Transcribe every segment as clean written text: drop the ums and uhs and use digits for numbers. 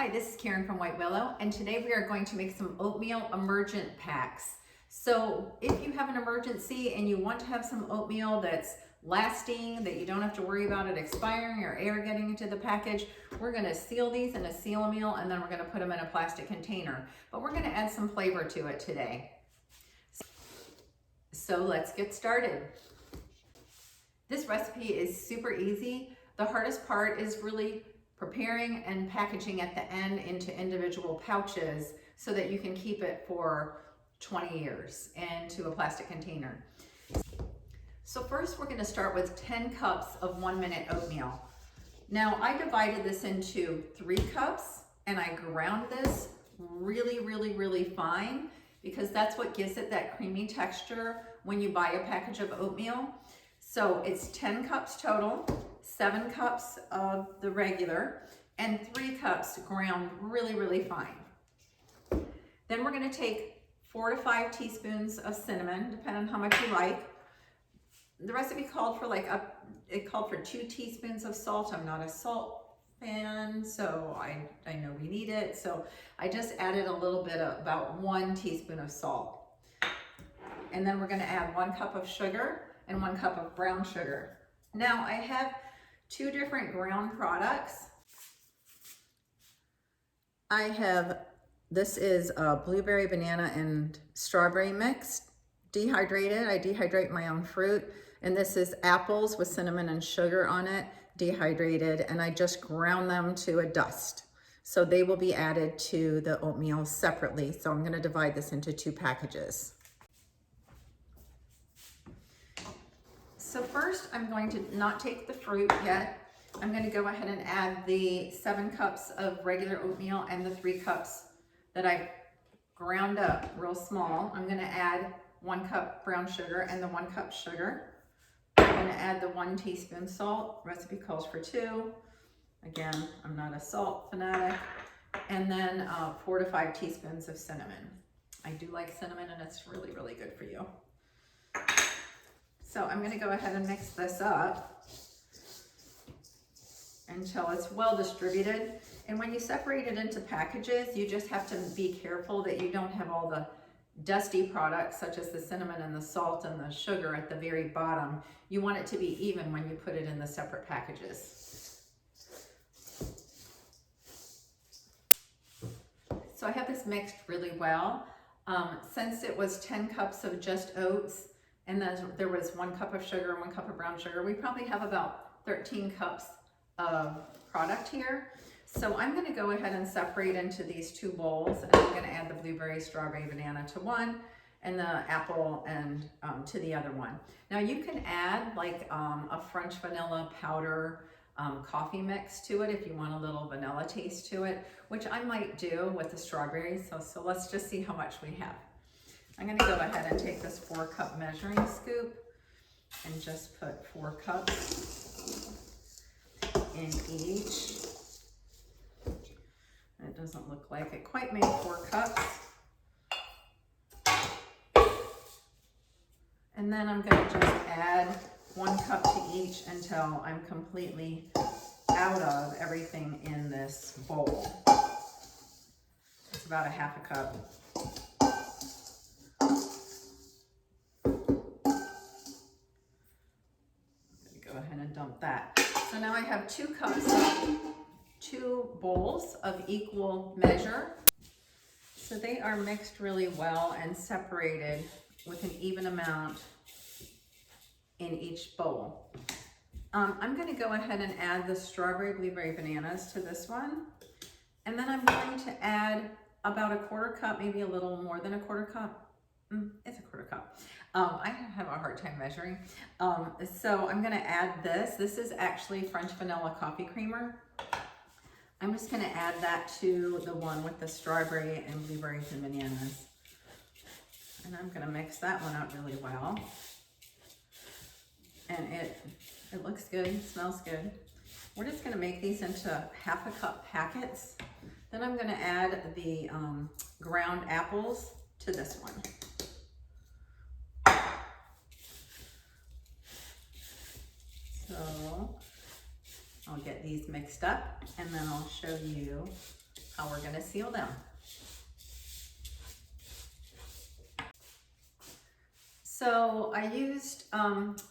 Hi, this is Karen from White Willow, and today we are going to make some oatmeal emergent packs. So if you have an emergency and you want to have some oatmeal that's lasting, that you don't have to worry about it expiring or air getting into the package, we're going to seal these in a seal meal and then we're going to put them in a plastic container. But we're going to add some flavor to it today. So let's get started. This recipe is super easy. The hardest part is really preparing and packaging at the end into individual pouches so that you can keep it for 20 years into a plastic container. So first we're going to start with 10 cups of 1 minute oatmeal. Now I divided this into 3 cups and I ground this really fine because that's what gives it that creamy texture when you buy a package of oatmeal. So it's 10 cups total, 7 cups of the regular, and 3 cups ground really fine. Then we're going to take 4 to 5 teaspoons of cinnamon, depending on how much you like. The recipe called for it called for 2 teaspoons of salt. I'm not a salt fan, so I know we need it. So I just added a little bit of about 1 teaspoon of salt. And then we're going to add 1 cup of sugar and 1 cup of brown sugar. Now I have 2 different ground products. This is a blueberry, banana, and strawberry mix, dehydrated. I dehydrate my own fruit. And this is apples with cinnamon and sugar on it, dehydrated, and I just ground them to a dust. So they will be added to the oatmeal separately. So I'm gonna divide this into 2 packages. So first, I'm going to not take the fruit yet. I'm going to go ahead and add the 7 cups of regular oatmeal and the 3 cups that I ground up real small. I'm going to add 1 cup brown sugar and the 1 cup sugar. I'm going to add the 1 teaspoon salt. Recipe calls for 2. Again, I'm not a salt fanatic. And then 4 to 5 teaspoons of cinnamon. I do like cinnamon and it's really good for you. So I'm going to go ahead and mix this up until it's well distributed. And when you separate it into packages, you just have to be careful that you don't have all the dusty products such as the cinnamon and the salt and the sugar at the very bottom. You want it to be even when you put it in the separate packages. So I have this mixed really well. Since it was 10 cups of just oats, and then there was 1 cup of sugar, 1 cup of brown sugar. We probably have about 13 cups of product here. So I'm going to go ahead and separate into these 2 bowls, and I'm going to add the blueberry, strawberry, banana to one, and the apple and to the other one. Now you can add like a French vanilla powder coffee mix to it if you want a little vanilla taste to it, which I might do with the strawberries. So let's just see how much we have. I'm going to go ahead and take this 4 cup measuring scoop and just put 4 cups in each. It doesn't look like it quite made 4 cups. And then I'm going to just add 1 cup to each until I'm completely out of everything in this bowl. It's about a half a cup. Dump that. So now I have 2 cups, 2 bowls of equal measure. So they are mixed really well and separated with an even amount in each bowl. I'm going to go ahead and add the strawberry, blueberry, bananas to this one. And then I'm going to add about a 1/4 cup, maybe a little more than a 1/4 cup. It's a 1/4 cup. I have a hard time measuring. So I'm going to add this. This is actually French vanilla coffee creamer. I'm just going to add that to the one with the strawberry and blueberries and bananas. And I'm going to mix that one up really well. And it looks good, smells good. We're just going to make these into 1/2 cup packets. Then I'm going to add the ground apples to this one. So I'll get these mixed up and then I'll show you how we're gonna seal them. So I used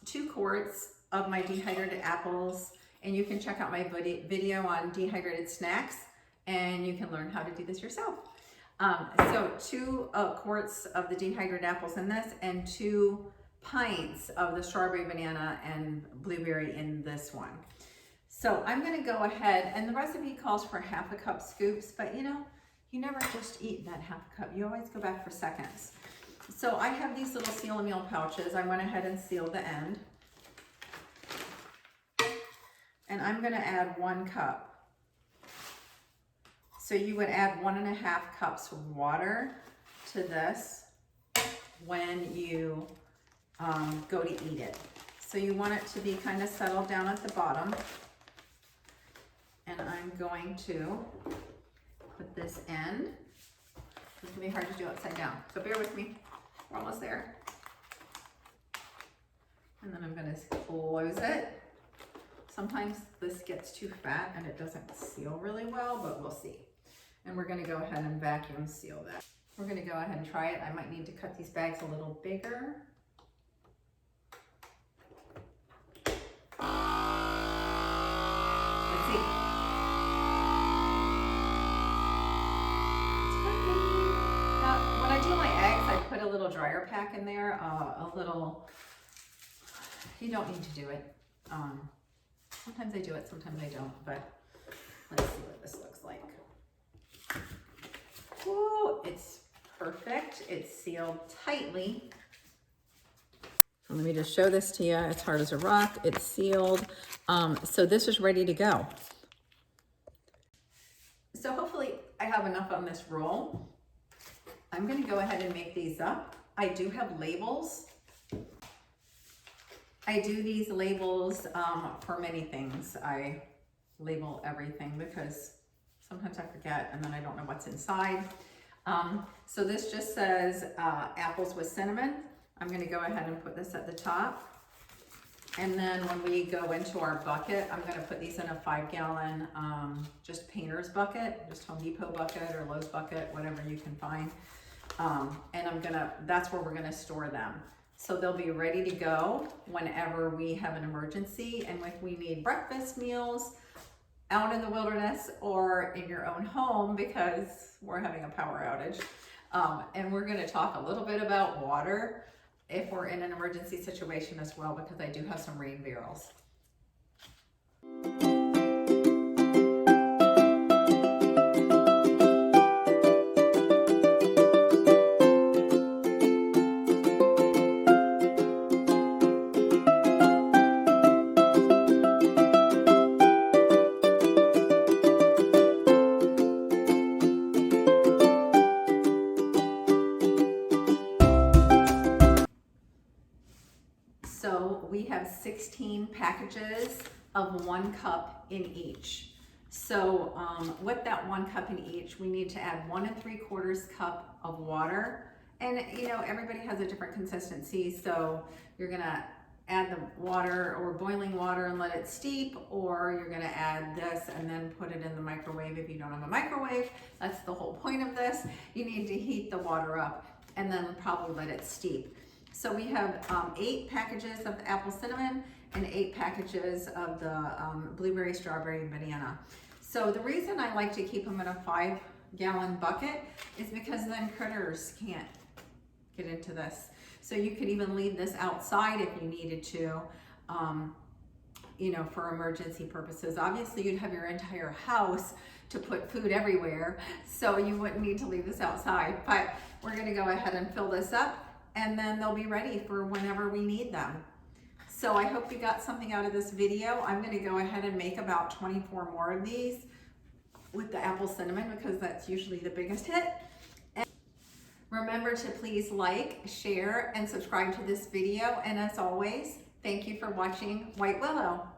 2 quarts of my dehydrated apples, and you can check out my video on dehydrated snacks and you can learn how to do this yourself. So 2 quarts of the dehydrated apples in this, and 2 pints of the strawberry, banana, and blueberry in this one. So I'm gonna go ahead, and the recipe calls for 1/2 cup scoops, but you know, you never just eat that 1/2 cup. You always go back for seconds. So I have these little seal meal pouches. I went ahead and sealed the end. And I'm gonna add 1 cup. So you would add 1.5 cups of water to this when you go to eat it. So you want it to be kind of settled down at the bottom. And I'm going to put this in. It's gonna be hard to do upside down, so bear with me. We're almost there. And then I'm gonna close it. Sometimes this gets too fat and it doesn't seal really well, but we'll see. And we're gonna go ahead and vacuum seal that. We're gonna go ahead and try it. I might need to cut these bags a little bigger. Let's see. It's working. Now, when I do my eggs, I put a little dryer pack in there, a little, you don't need to do it. Sometimes I do it, sometimes I don't, but let's see what this looks like. Whoa, it's perfect. It's sealed tightly. Let me just show this to you. It's hard as a rock. It's sealed. So this is ready to go. So hopefully I have enough on this roll. I'm going to go ahead and make these up. I do have labels. I do these labels for many things. I label everything because sometimes I forget and then I don't know what's inside. So this just says apples with cinnamon. I'm going to go ahead and put this at the top. And then when we go into our bucket, I'm going to put these in a 5-gallon just painter's bucket, just Home Depot bucket or Lowe's bucket, whatever you can find. And that's where we're going to store them. So they'll be ready to go whenever we have an emergency, and if we need breakfast meals out in the wilderness or in your own home because we're having a power outage. And we're going to talk a little bit about water if we're in an emergency situation as well, because I do have some rain barrels. So we have 16 packages of 1 cup in each. So with that 1 cup in each, we need to add 1 3/4 cup of water. And you know, everybody has a different consistency. So you're gonna add the water or boiling water and let it steep, or you're gonna add this and then put it in the microwave if you don't have a microwave. That's the whole point of this. You need to heat the water up and then probably let it steep. So we have 8 packages of the apple cinnamon and 8 packages of the blueberry, strawberry, and banana. So the reason I like to keep them in a 5-gallon bucket is because then critters can't get into this. So you could even leave this outside if you needed to, you know, for emergency purposes. Obviously you'd have your entire house to put food everywhere, so you wouldn't need to leave this outside. But we're gonna go ahead and fill this up, and then they'll be ready for whenever we need them. So I hope you got something out of this video. I'm gonna go ahead and make about 24 more of these with the apple cinnamon because that's usually the biggest hit. And remember to please like, share, and subscribe to this video. And as always, thank you for watching White Willow.